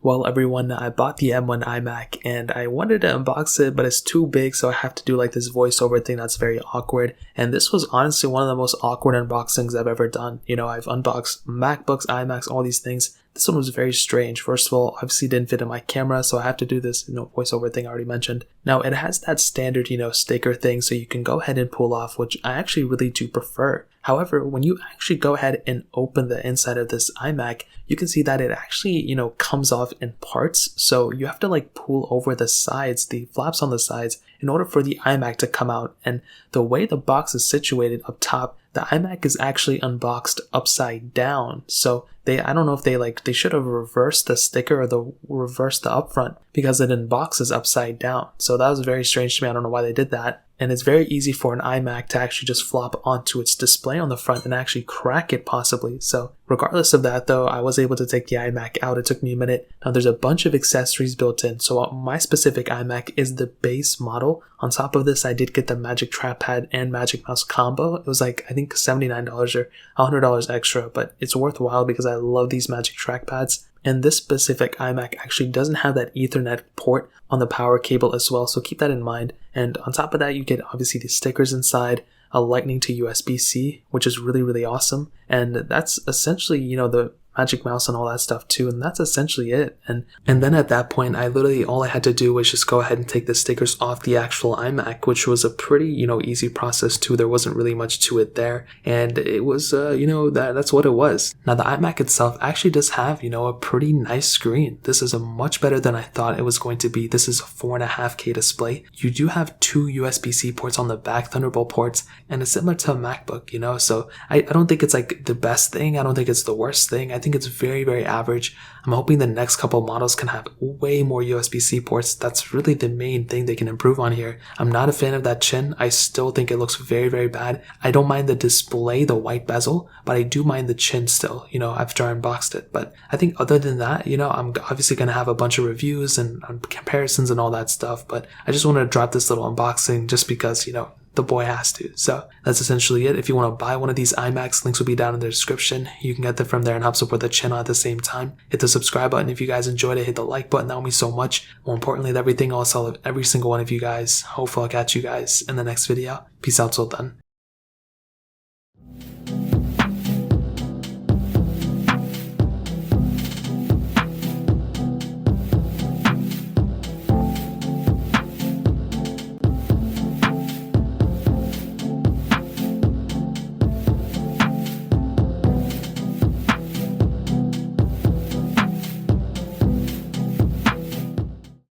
Well, everyone, I bought the M1 iMac and I wanted to unbox it, but it's too big, so I have to do like this voiceover thing that's very awkward. And this was honestly one of the most awkward unboxings I've ever done. You know, I've unboxed MacBooks, iMacs, all these things. This one was very strange. First of all, obviously it didn't fit in my camera, so I have to do this, voiceover thing I already mentioned. Now, it has that standard, sticker thing, so you can go ahead and pull off, which I actually really do prefer. However, when you actually go ahead and open the inside of this iMac, you can see that it actually, comes off in parts. So you have to like pull over the sides, the flaps on the sides, in order for the iMac to come out. And the way the box is situated up top, the iMac is actually unboxed upside down. So I don't know if they should have reversed the sticker or reversed the upfront because it unboxes upside down. So that was very strange to me. I don't know why they did that. And it's very easy for an iMac to actually just flop onto its display on the front and actually crack it possibly. So regardless of that though, I was able to take the iMac out. It took me a minute. Now there's a bunch of accessories built in. So my specific iMac is the base model. On top of this, I did get the Magic Trackpad and Magic Mouse combo. It was like, I think $79 or $100 extra, but it's worthwhile because I love these Magic Trackpads. And this specific iMac actually doesn't have that Ethernet port on the power cable as well, so keep that in mind. And on top of that, you get obviously the stickers inside, a Lightning to USB-C, which is really, really awesome. And that's essentially, the Magic Mouse and all that stuff too, and that's essentially it. And then at that point, all I had to do was just go ahead and take the stickers off the actual iMac, which was a pretty, easy process too. There wasn't really much to it there, and it was, that's what it was. Now the iMac itself actually does have, a pretty nice screen. This is a much better than I thought it was going to be. This is a 4.5K display. You do have two USB-C ports on the back, Thunderbolt ports, and it's similar to a MacBook, so I don't think it's like the best thing. I don't think it's the worst thing. I think it's very, very average. I'm hoping the next couple models can have way more USB-C ports. That's really the main thing they can improve on here. I'm not a fan of that chin. I still think it looks very, very bad. I don't mind the display, the white bezel, but I do mind the chin still, after I unboxed it. But I think other than that, I'm obviously going to have a bunch of reviews and comparisons and all that stuff. But I just wanted to drop this little unboxing just because, the boy has to. So that's essentially it. If you want to buy one of these iMacs, links will be down in the description. You can get them from there and help support the channel at the same time. Hit the subscribe button if you guys enjoyed it. Hit the like button. That would mean so much. More importantly, everything else, I love every single one of you guys. Hopefully I'll catch you guys in the next video. Peace out till then.